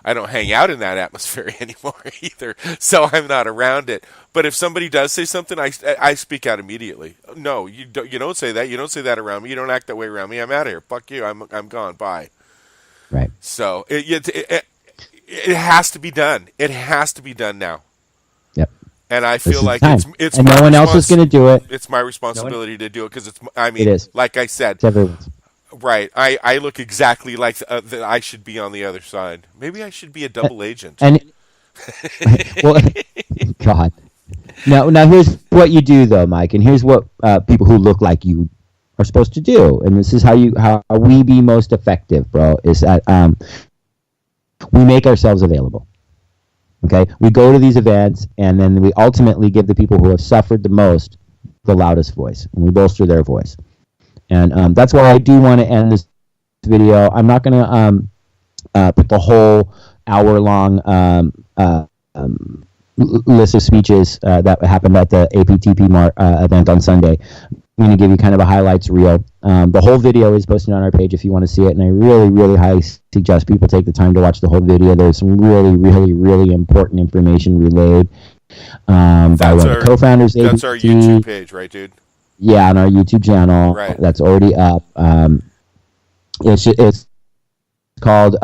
I don't hang out in that atmosphere anymore either, so I'm not around it. But if somebody does say something, I speak out immediately. No, you don't say that. You don't say that around me. You don't act that way around me. I'm out of here. Fuck you. I'm gone. Bye.
Right.
So it has to be done. It has to be done now.
Yep.
And I feel like it's
and no one else is going to do it.
It's my responsibility to do it because
it is.
Like I said,
it's everyone's.
Right. I look exactly like that. I should be on the other side. Maybe I should be a double agent.
And well, God. Now here's what you do though, Mike, and here's what people who look like you are supposed to do. And this is how we be most effective, bro, is that we make ourselves available. Okay? We go to these events and then we ultimately give the people who have suffered the most the loudest voice, and we bolster their voice. And that's why I do want to end this video. I'm not going to put the whole hour-long list of speeches that happened at the APTP event on Sunday. I'm going to give you kind of a highlights reel. The whole video is posted on our page if you want to see it, and I really, really highly suggest people take the time to watch the whole video. There's some really, really, really important information relayed by one of the co-founders.
That's our YouTube page, right, dude?
Yeah, on our YouTube channel.
Right.
That's already up. It's called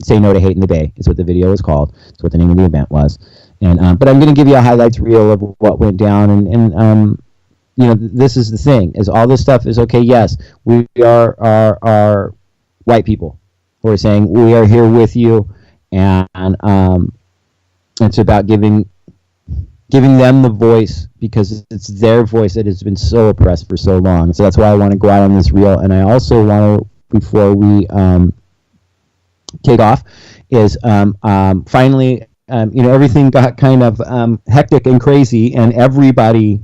"Say No to Hate in the Bay." Is what the video is called. It's what the name of the event was. And but I'm going to give you a highlights reel of what went down. And this is the thing: is all this stuff is okay. Yes, we are white people who are saying we are here with you, and it's about giving them the voice, because it's their voice that has been so oppressed for so long. So that's why I want to go out on this reel. And I also want to, before we take off, is finally, everything got kind of hectic and crazy, and everybody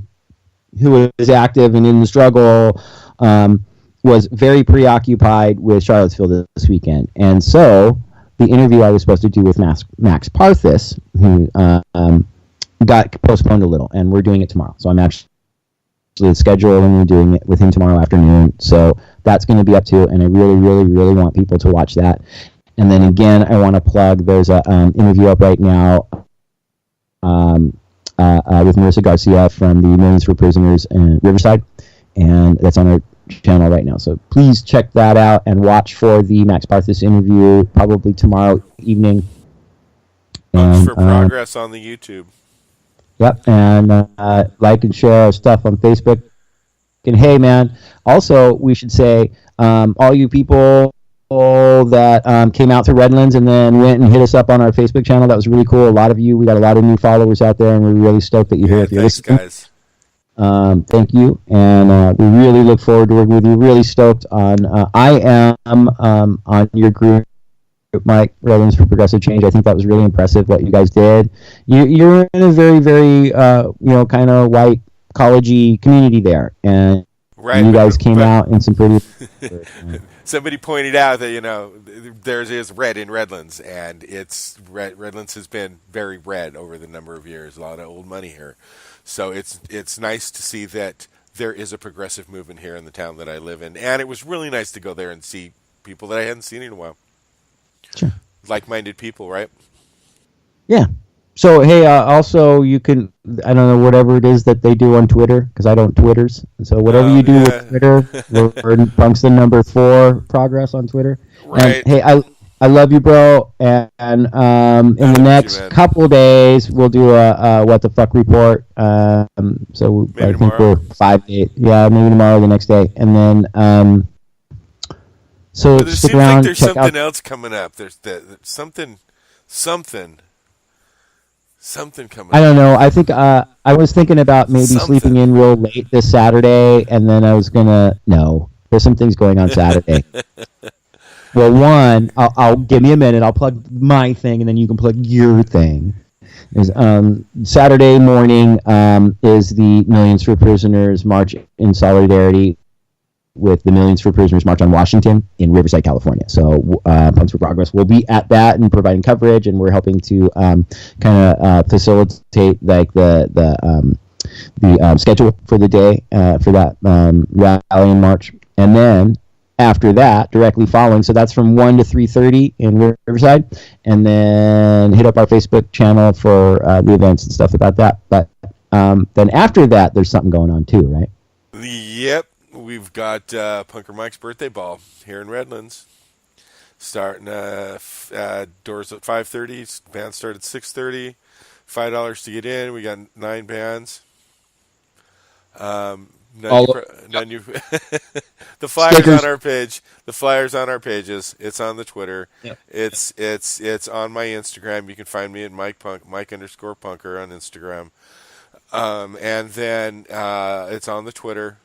who was active and in the struggle was very preoccupied with Charlottesville this weekend. And so the interview I was supposed to do with Max Parthis, who got postponed a little, and we're doing it tomorrow. So I'm actually scheduled, and we're doing it with him tomorrow afternoon. So that's going to be up to, and I really, really, really want people to watch that. And then again, I want to plug, there's an interview up right now with Marissa Garcia from the Millions for Prisoners in Riverside, and that's on our channel right now. So please check that out and watch for the Max Parthis interview probably tomorrow evening.
Thanks for progress on the YouTube.
Yep, and like and share our stuff on Facebook. And hey, man, also we should say, all you people that came out to Redlands and then went and hit us up on our Facebook channel, that was really cool. A lot of you, we got a lot of new followers out there, and we're really stoked that you're here.
Thanks, guys.
Thank you, and we really look forward to working with you. Really stoked on. I am on your group, Mike, Redlands for Progressive Change. I think that was really impressive what you guys did. You're in a very, very kind of white college-y community there, and you guys came out in some pretty.
Somebody pointed out that there is red in Redlands, and Redlands has been very red over the number of years. A lot of old money here, so it's nice to see that there is a progressive movement here in the town that I live in, and it was really nice to go there and see people that I hadn't seen in a while.
Sure.
Like-minded people, right?
Yeah. So, hey, also you can, I don't know, whatever it is that they do on Twitter, because I don't Twitters. So whatever you do with Twitter, we're Punks the number 4 progress on Twitter.
Right.
And, hey, I I love you, bro. And in the next couple days, we'll do a what the fuck report. So
Maybe
I think
tomorrow.
we're 5 days. Yeah, maybe tomorrow, the next day, and then so
But there
stick
seems
around.
like there's
check
something
out.
else coming up. There's something coming
I
up.
don't know. I think I was thinking about maybe sleeping in real late this Saturday, and then I was gonna there's some things going on Saturday. Well, one, I'll give me a minute. I'll plug my thing, and then you can plug your thing. Is Saturday morning is the Millions for Prisoners March in solidarity with the Millions for Prisoners March on Washington in Riverside, California. So Punks for Progress will be at that and providing coverage, and we're helping to kind of facilitate like the schedule for the day for that rally and march, and then after that, directly following, so that's from 1 to 3:30 in Riverside, and then hit up our Facebook channel for the events and stuff about that. But then after that, there's something going on too, right?
Yep, we've got Punker Mike's birthday ball here in Redlands. Starting doors at 5:30. Bands start at 6:30. $5 to get in. We got 9 bands. The flyers
Stickers.
on our page. The flyers on our pages. It's on the Twitter.
Yep.
It's on my Instagram. You can find me at Mike_Punker on Instagram. And then it's on the Twitter.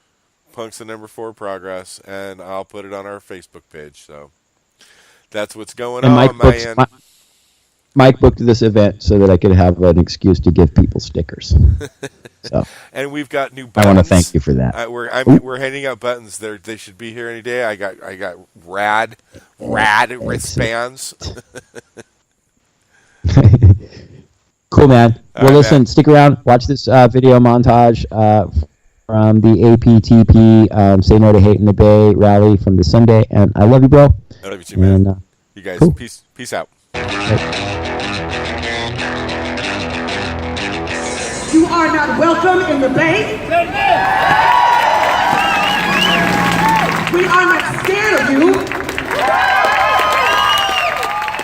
Punks the number 4 progress, and I'll put it on our Facebook page. So that's what's going on my end.
Mike booked this event so that I could have an excuse to give people stickers. So,
and we've got new buttons.
I want to thank you for that.
We're handing out buttons. They should be here any day. I got rad wristbands.
Cool, man.
All
Well,
right,
listen,
man.
stick around. Watch this video montage from the APTP Say No to Hate in the Bay rally from this Sunday. And I love you, bro.
I love you too, man.
And,
you guys,
cool.
peace out.
You are not welcome in the Bay. We are not scared of you.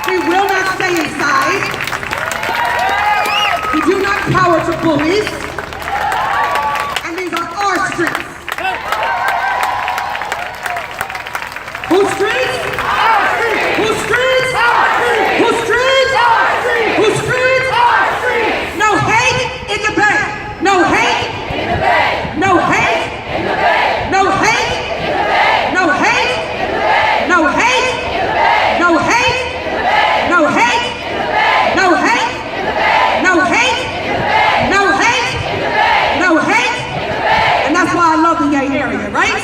We will not stay inside. We do not cower to bullies. And these are our streets. Whose streets? Our streets. Whose streets? Our streets. Whose streets? Our streets. Whose streets? Our streets. No hate in the Bay. No hate in the Bay. No hate in the Bay. No hate in the Bay. No hate in the Bay. No hate in the Bay. No hate in the Bay. No hate in the Bay. No hate in the Bay. No hate in the Bay. No hate in the Bay. No hate in the Bay. And that's why I love the gay area, right?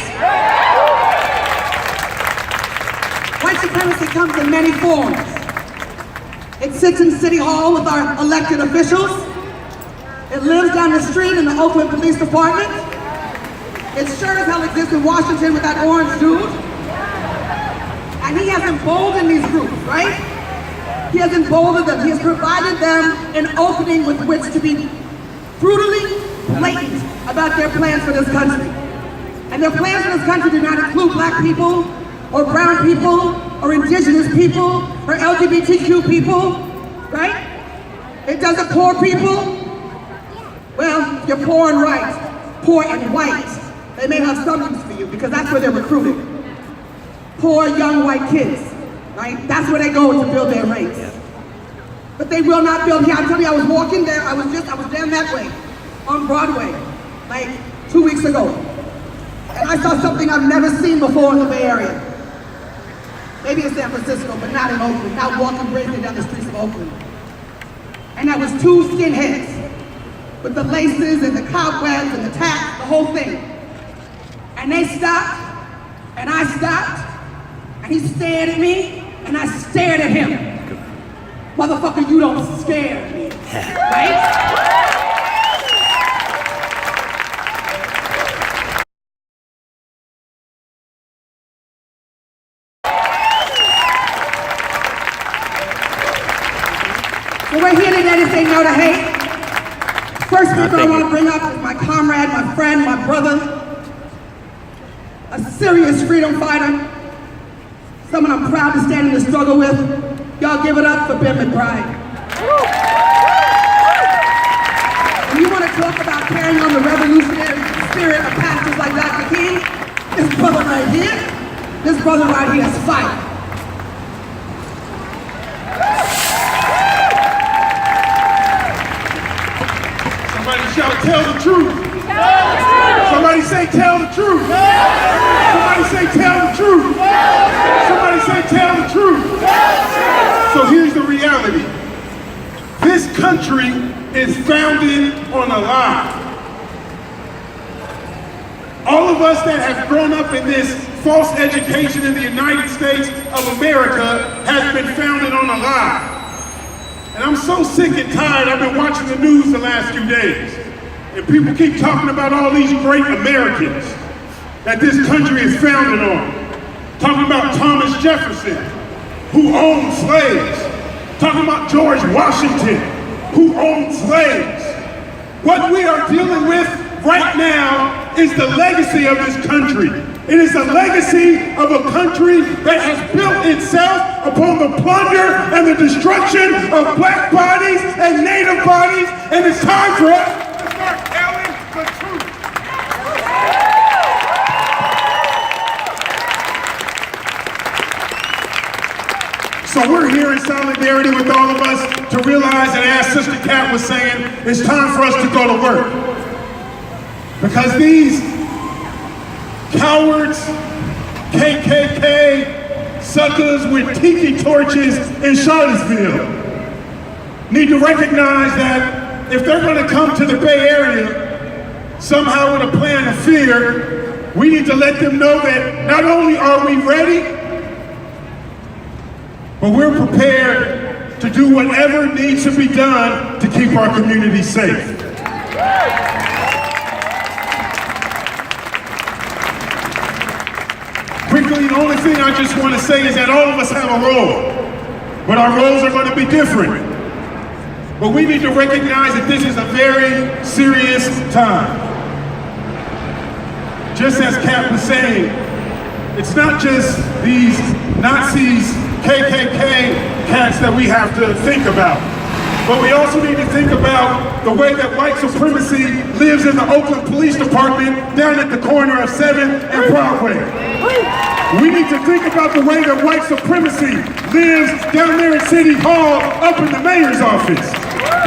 White supremacy comes in many forms. It sits in City Hall with our elected officials. It lives down the street in the Oakland Police Department. It sure as hell exists in Washington with that orange dude. And he has emboldened these groups, right? He has emboldened them. He has provided them an opening with which to be brutally blatant about their plans for this country. And their plans for this country do not include black people, or brown people, or indigenous people, or LGBTQ people, right? It doesn't poor people. Well, you're poor and poor and white. They may have some use for you because that's where they're recruiting. Poor young white kids, right? That's where they go to build their race. But they will not build here. I'm telling you, I was walking there, I was down that way on Broadway, like 2 weeks ago. And I saw something I've never seen before in the Bay Area. Maybe in San Francisco, but not in Oakland, not walking bravely down the streets of Oakland. And that was 2 skinheads with the laces and the cobwebs and the tats, the whole thing. And they stopped, and I stopped, and he stared at me, and I stared at him. Motherfucker, you don't scare me, right? So we're here today to say no to hate. First people I want to bring up is my comrade, my friend, my brother, a serious freedom fighter, someone I'm proud to stand in the struggle with. Y'all give it up for Ben McBride. And you want to talk about carrying on the revolutionary spirit of pastors like Dr. King? This brother right here is fire.
Somebody shout, tell the truth. Somebody say, tell the truth. Somebody say, tell the truth. Somebody say, tell the truth. So here's the reality. This country is founded on a lie. All of us that have grown up in this false education in the United States of America has been founded on a lie. And I'm so sick and tired. I've been watching the news the last few days. And people keep talking about all these great Americans that this country is founded on. Talking about Thomas Jefferson, who owned slaves. Talking about George Washington, who owned slaves. What we are dealing with right now is the legacy of this country. It is the legacy of a country that has built itself upon the plunder and the destruction of black bodies and native bodies, and it's time for us to start telling the truth. So we're here in solidarity with all of us to realize, and as Sister Kat was saying, it's time for us to go to work. Because these cowards, KKK suckers with tiki torches in Charlottesville need to recognize that if they're going to come to the Bay Area somehow with a plan of fear, we need to let them know that not only are we ready, but we're prepared to do whatever needs to be done to keep our community safe. Quickly, the only thing I just want to say is that all of us have a role, but our roles are going to be different. But we need to recognize that this is a very serious time. Just as Kat was saying, it's not just these Nazis, KKK cats that we have to think about. But we also need to think about the way that white supremacy lives in the Oakland Police Department down at the corner of 7th and Broadway. We need to think about the way that white supremacy lives down there at City Hall up in the mayor's office.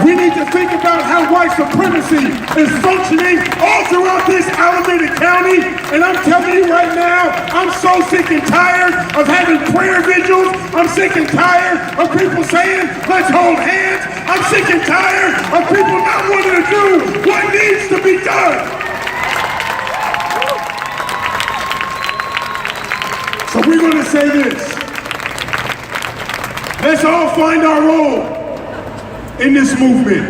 We need to think about how white supremacy is functioning all throughout this Alameda County. And I'm telling you right now, I'm so sick and tired of having prayer vigils. I'm sick and tired of people saying, let's hold hands. I'm sick and tired of people not wanting to do what needs to be done. So we're going to say this. Let's all find our role in this movement.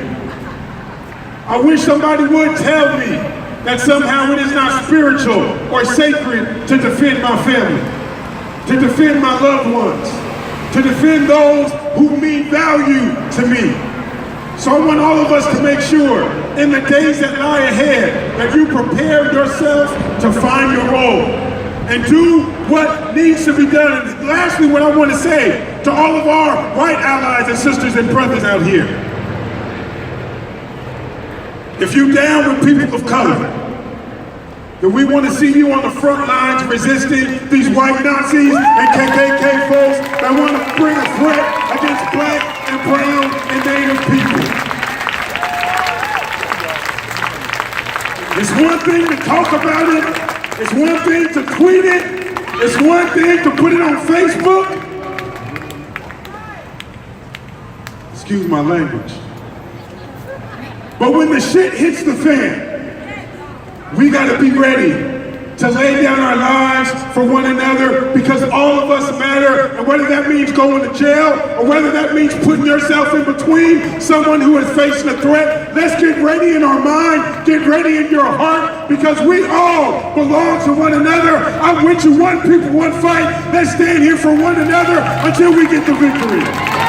I wish somebody would tell me that somehow it is not spiritual or sacred to defend my family, to defend my loved ones, to defend those who mean value to me. So I want all of us to make sure in the days that lie ahead that you prepare yourself to find your role and do what needs to be done. And lastly, what I want to say to all of our white allies and sisters and brothers out here. If you're down with people of color, then we want to see you on the front lines resisting these white Nazis and KKK folks that want to bring a threat against black and brown and native people. It's one thing to talk about it. It's one thing to tweet it. It's one thing to put it on Facebook. Excuse my language. But when the shit hits the fan, we gotta be ready to lay down our lives for one another because all of us matter. And whether that means going to jail or whether that means putting yourself in between someone who is facing a threat, let's get ready in our mind, get ready in your heart because we all belong to one another. I'm with you, one people, one fight. Let's stand here for one another until we get the victory.